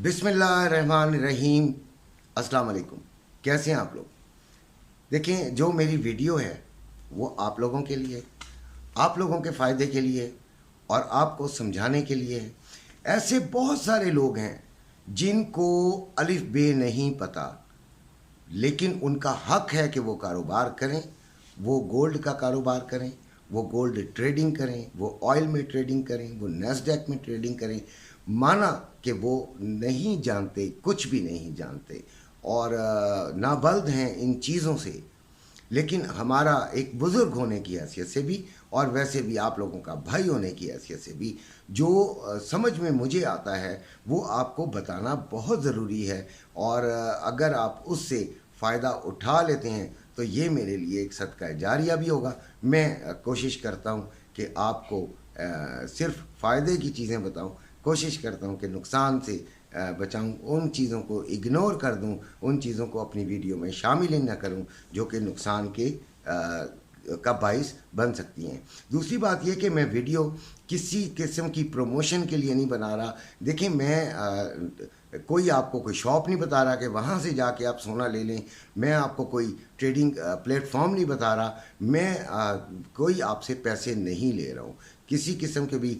बिस्मिल्लाहिर्रहमानिर्रहीम। अस्सलाम वालेकुम। कैसे हैं आप लोग? देखें, जो मेरी वीडियो है वो आप लोगों के लिए, आप लोगों के फ़ायदे के लिए और आपको समझाने के लिए है। ऐसे बहुत सारे लोग हैं जिनको अलिफ बे नहीं पता, लेकिन उनका हक है कि वो कारोबार करें, वो गोल्ड का कारोबार करें, वो गोल्ड ट्रेडिंग करें, वो ऑयल में ट्रेडिंग करें, वो नैस्डैक में ट्रेडिंग करें। माना कि वो नहीं जानते, कुछ भी नहीं जानते और नाबल्द हैं इन चीज़ों से, लेकिन हमारा एक बुज़ुर्ग होने की हैसियत से भी और वैसे भी आप लोगों का भाई होने की हैसियत से भी जो समझ में मुझे आता है वो आपको बताना बहुत ज़रूरी है। और अगर आप उससे फ़ायदा उठा लेते हैं तो ये मेरे लिए एक सदका जारिया भी होगा। मैं कोशिश करता हूँ कि आपको सिर्फ फ़ायदे की चीज़ें बताऊँ, कोशिश करता हूँ कि नुकसान से बचाऊं, उन चीज़ों को इग्नोर कर दूं, उन चीज़ों को अपनी वीडियो में शामिल ही न करूं जो कि नुकसान के का बाइस बन सकती हैं। दूसरी बात यह कि मैं वीडियो किसी किस्म की प्रमोशन के लिए नहीं बना रहा। देखिए, मैं कोई आपको कोई शॉप नहीं बता रहा कि वहाँ से जाके आप सोना ले लें। मैं आपको कोई ट्रेडिंग प्लेटफॉर्म नहीं बता रहा। मैं कोई आपसे पैसे नहीं ले रहा हूँ किसी किस्म के भी।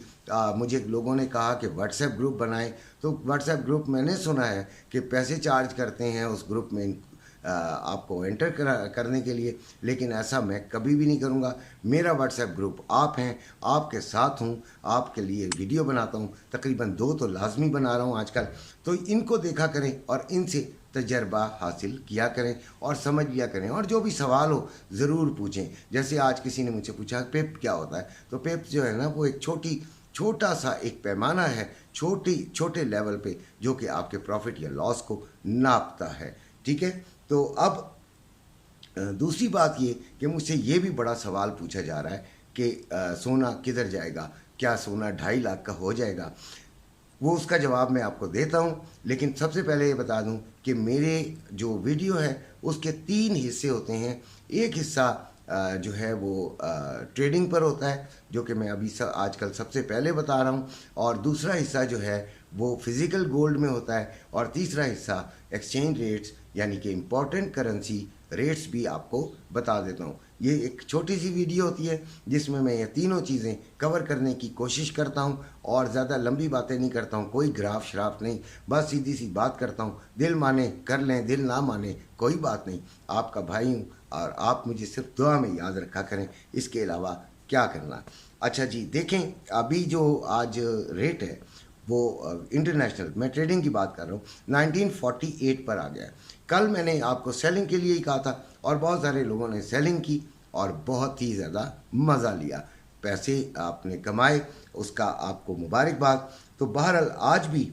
मुझे लोगों ने कहा कि व्हाट्सएप ग्रुप बनाएं, तो व्हाट्सएप ग्रुप मैंने सुना है कि पैसे चार्ज करते हैं उस ग्रुप में आपको एंटर करने के लिए, लेकिन ऐसा मैं कभी भी नहीं करूँगा। मेरा व्हाट्सएप ग्रुप आप हैं, आपके साथ हूँ, आपके लिए वीडियो बनाता हूँ, तकरीबन 2 तो लाजमी बना रहा हूँ आजकल। तो इनको देखा करें और इनसे तजर्बा हासिल किया करें और समझ लिया करें, और जो भी सवाल हो ज़रूर पूछें। जैसे आज किसी ने मुझसे पूछा पेप क्या होता है, तो पेप जो है ना वो एक छोटा सा एक पैमाना है, छोटे लेवल पे, जो कि आपके प्रॉफिट या लॉस को नापता है। ठीक है, तो अब दूसरी बात ये कि मुझसे ये भी बड़ा सवाल पूछा जा रहा है कि सोना किधर जाएगा, क्या सोना 2.5 लाख का हो जाएगा? वो उसका जवाब मैं आपको देता हूँ, लेकिन सबसे पहले ये बता दूँ कि मेरे जो वीडियो है उसके 3 हिस्से होते हैं। एक हिस्सा जो है वो ट्रेडिंग पर होता है, जो कि मैं अभी आजकल सबसे पहले बता रहा हूँ, और दूसरा हिस्सा जो है वो फिज़िकल गोल्ड में होता है, और तीसरा हिस्सा एक्सचेंज रेट्स यानी कि इम्पोर्टेंट करेंसी रेट्स भी आपको बता देता हूँ। ये एक छोटी सी वीडियो होती है जिसमें मैं ये तीनों चीज़ें कवर करने की कोशिश करता हूँ और ज़्यादा लंबी बातें नहीं करता हूँ, कोई ग्राफ श्राफ नहीं, बस सीधी सी बात करता हूँ। दिल माने कर लें, दिल ना माने कोई बात नहीं, आपका भाई हूँ और आप मुझे सिर्फ दुआ में याद रखा करें, इसके अलावा क्या करना। अच्छा जी, देखें, अभी जो आज रेट है वो इंटरनेशनल, मैं ट्रेडिंग की बात कर रहा हूँ, 1948 पर आ गया है। कल मैंने आपको सेलिंग के लिए ही कहा था और बहुत सारे लोगों ने सेलिंग की और बहुत ही ज़्यादा मज़ा लिया, पैसे आपने कमाए, उसका आपको मुबारकबाद। तो बहरहाल आज भी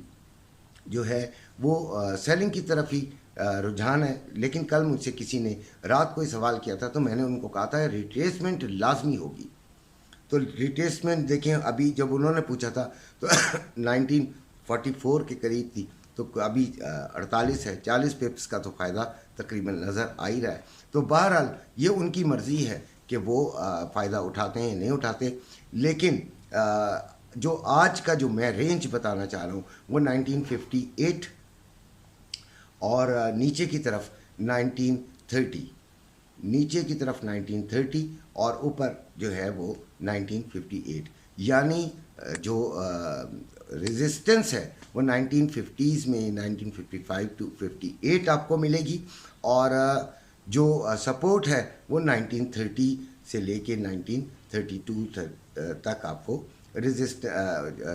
जो है वो सेलिंग की तरफ ही रुझान है। लेकिन कल मुझसे किसी ने रात को ही सवाल किया था, तो मैंने उनको कहा था रिट्रेसमेंट लाजमी होगी। तो रिट्रेसमेंट देखें, अभी जब उन्होंने पूछा था तो 1944 के करीब थी, तो अभी 48 है, 40 पिप्स का तो फ़ायदा तकरीबन नज़र आ ही रहा है। तो बहरहाल ये उनकी मर्ज़ी है कि वो फ़ायदा उठाते हैं नहीं उठाते, लेकिन जो आज का जो मैं रेंज बताना चाह रहा हूँ वो 1958 और नीचे की तरफ 1930, नीचे की तरफ 1930 और ऊपर जो है वो 1958, यानी जो रेजिस्टेंस है वो 1950s में 1955 टू 58 आपको मिलेगी, और जो सपोर्ट है वो 1930 से लेके 1932 तक आपको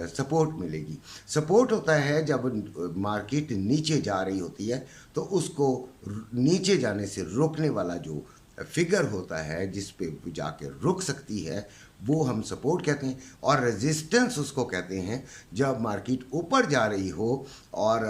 सपोर्ट मिलेगी। सपोर्ट होता है जब मार्केट नीचे जा रही होती है, तो उसको नीचे जाने से रोकने वाला जो फिगर होता है जिस पे जाके रुक सकती है वो हम सपोर्ट कहते हैं, और रेजिस्टेंस उसको कहते हैं जब मार्केट ऊपर जा रही हो और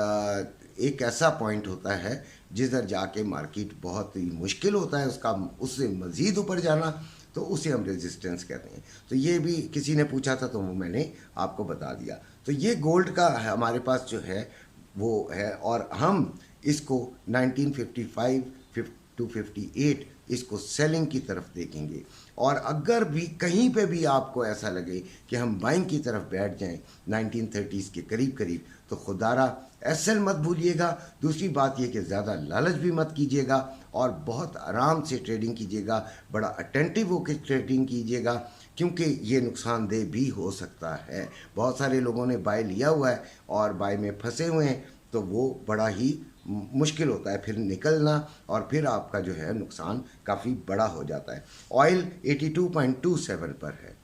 एक ऐसा पॉइंट होता है जिधर जाके मार्केट बहुत ही मुश्किल होता है उसका उससे मज़ीद ऊपर जाना, तो उसे हम रेजिस्टेंस कहते हैं। तो ये भी किसी ने पूछा था तो वो मैंने आपको बता दिया। तो ये गोल्ड का हमारे पास जो है वो है, और हम इसको 1955 258 इसको सेलिंग की तरफ देखेंगे। और अगर भी कहीं पे भी आपको ऐसा लगे कि हम बाइंग की तरफ बैठ जाएं 1930s के करीब करीब, तो खुदारा एसएल मत भूलिएगा। दूसरी बात यह कि ज़्यादा लालच भी मत कीजिएगा और बहुत आराम से ट्रेडिंग कीजिएगा, बड़ा अटेंटिव होकर ट्रेडिंग कीजिएगा, क्योंकि ये नुकसानदेह भी हो सकता है। बहुत सारे लोगों ने बाय लिया हुआ है और बाय में फंसे हुए हैं, तो वो बड़ा ही मुश्किल होता है फिर निकलना, और फिर आपका जो है नुकसान काफ़ी बड़ा हो जाता है। ऑयल 82.27 पर है।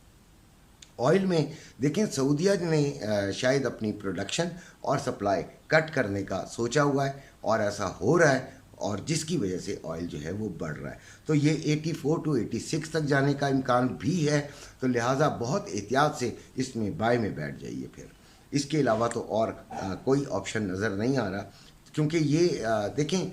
ऑयल में देखें सऊदीया ने शायद अपनी प्रोडक्शन और सप्लाई कट करने का सोचा हुआ है और ऐसा हो रहा है, और जिसकी वजह से ऑयल जो है वो बढ़ रहा है। तो ये 84 to 86 तक जाने का इम्कान भी है, तो लिहाजा बहुत एहतियात से इसमें बाय में बैठ जाइए। फिर इसके अलावा तो और कोई ऑप्शन नज़र नहीं आ रहा, क्योंकि ये देखें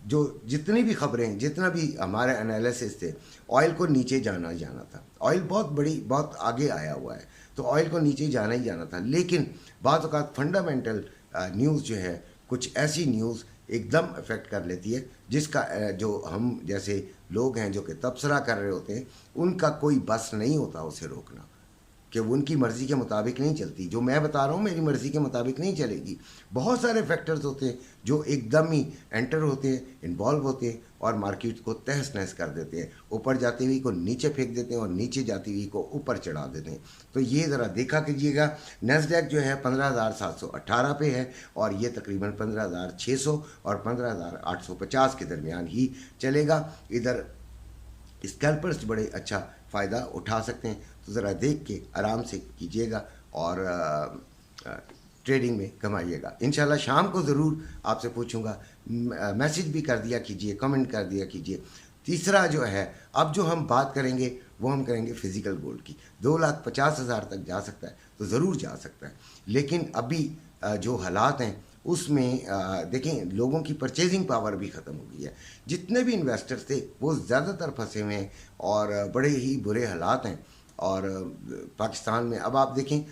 जो जितनी भी खबरें, जितना भी हमारे एनालिसिस थे, ऑयल को नीचे जाना था। ऑयल बहुत आगे आया हुआ है, तो ऑयल को नीचे जाना ही जाना था। लेकिन बाज़ औक़ात फंडामेंटल न्यूज़ जो है, कुछ ऐसी न्यूज़ एकदम इफ़ेक्ट कर लेती है जिसका जो हम जैसे लोग हैं जो कि तबसरा कर रहे होते हैं, उनका कोई बस नहीं होता उसे रोकना, कि वो उनकी मर्ज़ी के मुताबिक नहीं चलती। जो मैं बता रहा हूँ मेरी मर्ज़ी के मुताबिक नहीं चलेगी। बहुत सारे फैक्टर्स होते हैं जो एकदम ही एंटर होते हैं, इन्वॉल्व होते हैं और मार्केट को तहस नहस कर देते हैं। ऊपर जाती हुई को नीचे फेंक देते हैं और नीचे जाती हुई को ऊपर चढ़ा देते हैं। तो ये ज़रा देखा कीजिएगा। नैस्डैक जो है 15,718 पे है और ये तकरीबन 15,600 और 15,850 के दरमियान ही चलेगा। इधर स्कैल्पर्स बड़े अच्छा फ़ायदा उठा सकते हैं, तो ज़रा देख के आराम से कीजिएगा और ट्रेडिंग में कमाइएगा। इंशाल्लाह शाम को ज़रूर आपसे पूछूंगा, मैसेज भी कर दिया कीजिए, कमेंट कर दिया कीजिए। तीसरा जो है, अब जो हम बात करेंगे वो हम करेंगे फ़िज़िकल गोल्ड की। 2,50,000 तक जा सकता है, तो ज़रूर जा सकता है। लेकिन अभी जो हालात हैं उसमें देखें लोगों की परचेजिंग पावर भी ख़त्म हो गई है। जितने भी इन्वेस्टर्स थे वो ज़्यादातर फंसे हुए हैं और बड़े ही बुरे हालात हैं। और पाकिस्तान में अब आप देखें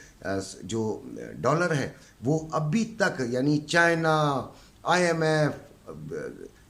जो डॉलर है वो अभी तक, यानी चाइना, IMF,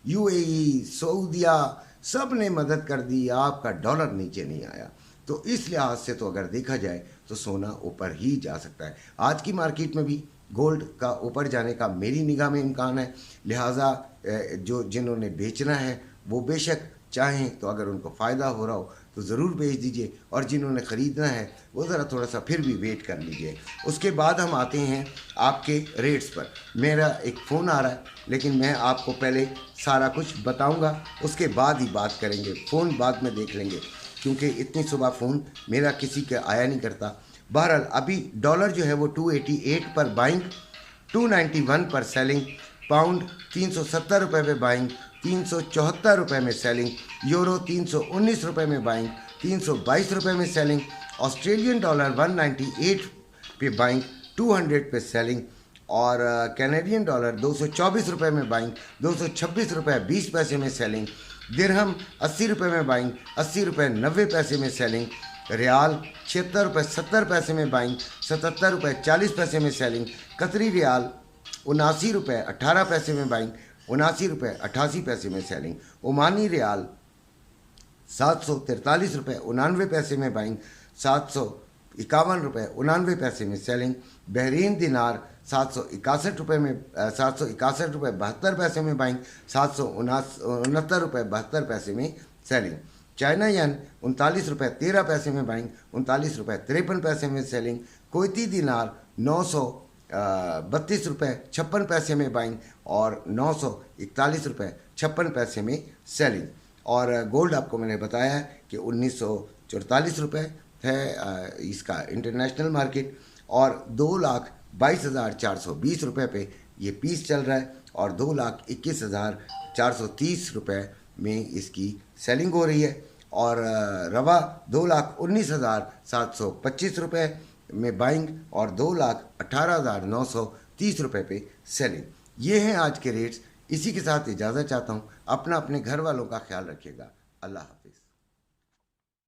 UAE, सऊदीया सब ने मदद कर दी, आपका डॉलर नीचे नहीं आया। तो इस लिहाज से तो अगर देखा जाए तो सोना ऊपर ही जा सकता है। आज की मार्केट में भी गोल्ड का ऊपर जाने का मेरी निगाह में इम्कान है। लिहाजा जिन्होंने बेचना है वो बेशक चाहें तो अगर उनको फ़ायदा हो रहा हो तो ज़रूर बेच दीजिए, और जिन्होंने ख़रीदना है वो ज़रा थोड़ा सा फिर भी वेट कर लीजिए। उसके बाद हम आते हैं आपके रेट्स पर। मेरा एक फ़ोन आ रहा है, लेकिन मैं आपको पहले सारा कुछ बताऊंगा, उसके बाद ही बात करेंगे। फ़ोन बाद में देख लेंगे, क्योंकि इतनी सुबह फ़ोन मेरा किसी का आया नहीं करता। बहरहाल अभी डॉलर जो है वो 288 पर बाइंग, 291 पर सेलिंग, पाउंड 370 रुपये में बाइंग, 374 रुपये में सेलिंग, यूरो 319 रुपये में बाइंग, 322 रुपये में सेलिंग, ऑस्ट्रेलियन डॉलर 198 पे बाइंग, 200 पे सेलिंग, और कैनेडियन डॉलर 224 रुपये में बाइंग, 226 रुपये 20 पैसे में सेलिंग, दिरहम 80 रुपये में बाइंग, 80 रुपये 90 पैसे में सेलिंग, रियाल 76 रुपये 70 पैसे में बाइंग, 77 रुपये 40 पैसे में सेलिंग, कतरी रियाल 79 रुपये 18 पैसे में बाइंग, 79 रुपये 88 पैसे में सेलिंग, ओमानी रियाल 743 रुपये 99 पैसे में बाइंग, 751 रुपये 99 पैसे में सेलिंग, बहरीन दिनार 761 रुपये में 761 रुपये 72 पैसे में बाइंग, 769 रुपये 72 पैसे में सेलिंग, चाइना यन 39 रुपये 13 पैसे में बाइंग, 39 रुपये 53 पैसे में सेलिंग, कोयती दिनार 932 रुपये 56 पैसे में बाइंग और 941 रुपये 56 पैसे में सेलिंग। और गोल्ड आपको मैंने बताया है कि 1944 रुपये है इसका इंटरनेशनल मार्केट, और 2,22,420 रुपये पे ये पीस चल रहा है, और 2,21,430 रुपये में इसकी सेलिंग हो रही है, और रवा 2,19,725 रुपये में बाइंग और 2,18,930 रुपये पे सेलिंग। ये हैं आज के रेट्स। इसी के साथ इजाज़त चाहता हूँ। अपने घर वालों का ख्याल रखिएगा। अल्लाह।